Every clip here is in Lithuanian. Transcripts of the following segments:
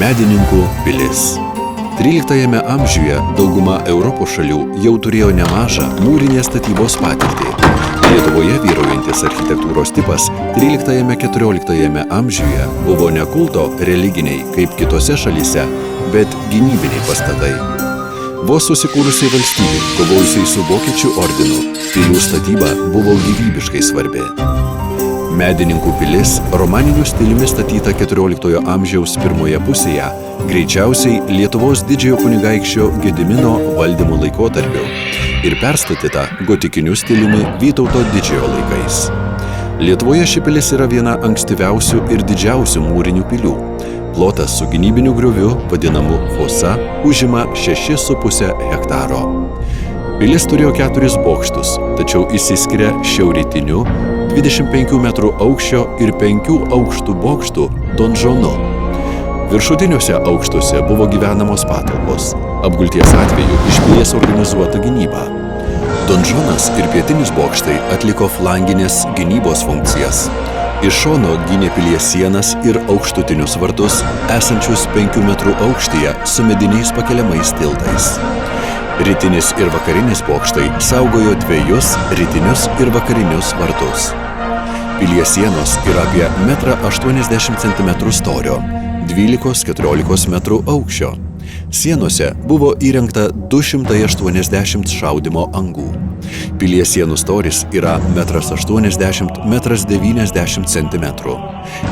Medininkų pilis. 13 amžiuje dauguma Europos šalių jau turėjo nemažą mūrinės statybos patirtį. Lietuvoje vyraujantis architektūros tipas 13–14 amžiuje buvo ne kulto religiniai kaip kitose šalyse, bet gynybiniai pastatai. Vos susikūrusiai valstybei, kovojusiai su Vokiečių ordinu, pilių statyba buvo gyvybiškai svarbi. Medininkų pilis romaniniu stiliumi statyta 14 amžiaus pirmoje pusėje, greičiausiai Lietuvos didžiojo kunigaikščio Gedimino valdymo laikotarpiu ir perstatyta gotikiniu stiliumi Vytauto didžiojo laikais. Lietuvoje ši pilis yra viena ankstyviausių ir didžiausių mūrinių pilių. Plotas su gynybiniu grioviu, vadinamu fosa, užima 6,5 hektaro. Pilis turėjo 4 bokštus, tačiau išsiskiria šiaurrytiniu 25 metrų aukščio ir 5 aukštų bokštų donžonu. Viršutiniuose aukštuose buvo gyvenamos patalpos, apgulties atveju iš pilies organizuota gynyba. Donžonas ir pietinis bokštai atliko flanginės gynybos funkcijas. Iš šono gynė pilies sienas ir aukštutinius vartus, esančius 5 metrų aukštyje su mediniais pakeliamais tiltais. Rytinis ir vakarinis bokštai saugojo 2 rytinius ir vakarinius vartus. Pilies sienos yra apie 1,80 cm storio, 12–14 metrų aukščio. Sienose buvo įrengta 280 šaudymo angų. Pilies sienų storis yra 1,80–1,90 cm.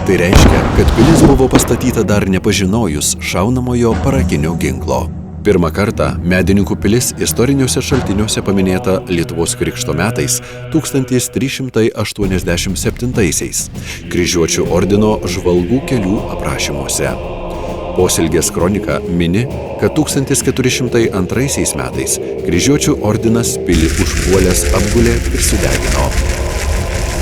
Tai reiškia, kad pilis buvo pastatyta dar nepažinojus šaunamojo parakinio ginklo. Pirmą kartą Medininkų pilis istoriniuose šaltiniuose paminėta Lietuvos krikšto metais 1387-aisiais Kryžiuočių ordino žvalgų kelių aprašymuose. Posilgės kronika mini, kad 1402 metais Kryžiuočių ordinas pilį užpuolęs apgulė ir sudegino.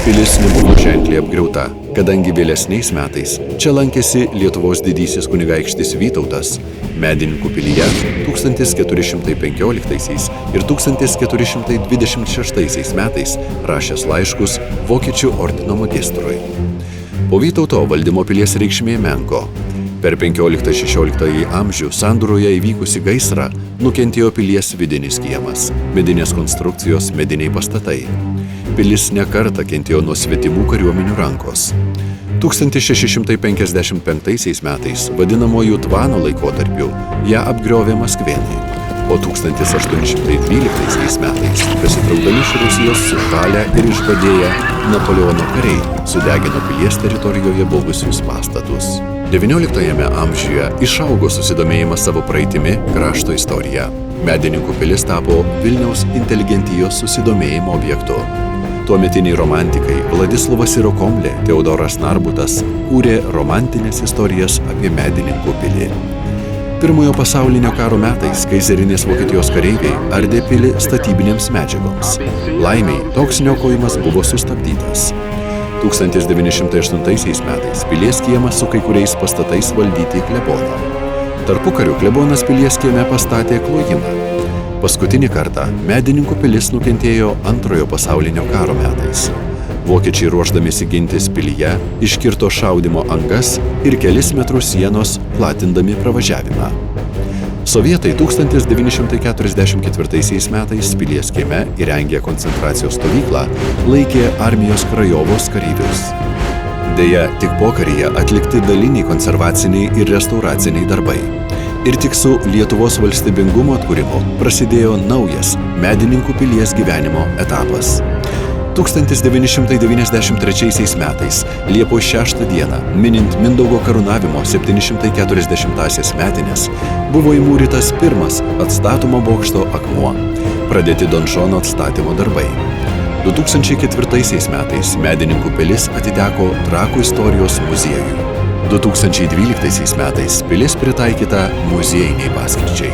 Pilis nebuvo ženkliai apgriauta, kadangi vėlesniais metais čia lankėsi Lietuvos didysis kunigaikštis Vytautas. Medininkų pilyje 1415 ir 1426 metais rašęs laiškus Vokiečių ordino magistrui. Po Vytauto valdymo pilies reikšmė menko. Per 15–16 amžių sandūroje įvykusi gaisrą nukentėjo pilies vidinis kiemas, medinės konstrukcijos, mediniai pastatai. Pilis ne kartą kentėjo nuo svetimų kariuomenių rankos. 1655 metais, vadinamuoju Tvano laikotarpiu, ją apgriovė Maskvėnai, o 1812 metais, besitraukdami iš Rusijos sušalę ir išbadėję Napoleono kariai, sudegino pilies teritorijoje buvusius pastatus. XIX amžiuje išaugo susidomėjimas savo praeitimi, krašto istorija. Medininkų pilis tapo Vilniaus inteligentijos susidomėjimo objektu. Tuometiniai romantikai Vladislovas Sirokomlė, Teodoras Narbutas kūrė romantinės istorijas apie Medininkų pilį. Pirmojo pasaulinio karo metais kaizerinės Vokietijos kareiviai ardė pilį statybinėms medžiagoms. Laimiai, toks niokojimas buvo sustabdytas. 1908 metais pilies kiemą su kai kuriais pastatais valdyti klebono. Tarpukariu klebonas pilies kieme pastatė klojimą. Paskutinį kartą Medininkų pilis nukentėjo Antrojo pasaulinio karo metais. Vokiečiai ruošdamiesi gintis pilyje iškirto šaudymo angas ir kelis metrus sienos, platindami pravažiavimą. Sovietai 1944 metais pilies kieme įrengė koncentracijos stovyklą, laikė armijos Krajovos kareivius. Deja, tik pokaryje atlikti daliniai konservaciniai ir restauraciniai darbai. Ir tik su Lietuvos valstybingumo atkūrimu prasidėjo naujas Medininkų pilies gyvenimo etapas. 1993 metais, Liepos 6 dieną, minint Mindaugo karūnavimo 740-asias metines, buvo įmūrytas pirmas atstatomo bokšto akmuo, pradėti donžono atstatymo darbai. 2004 metais Medininkų pilis atiteko Trakų istorijos muziejui. 2012 metais pilis pritaikyta muziejiniai paskirčiai.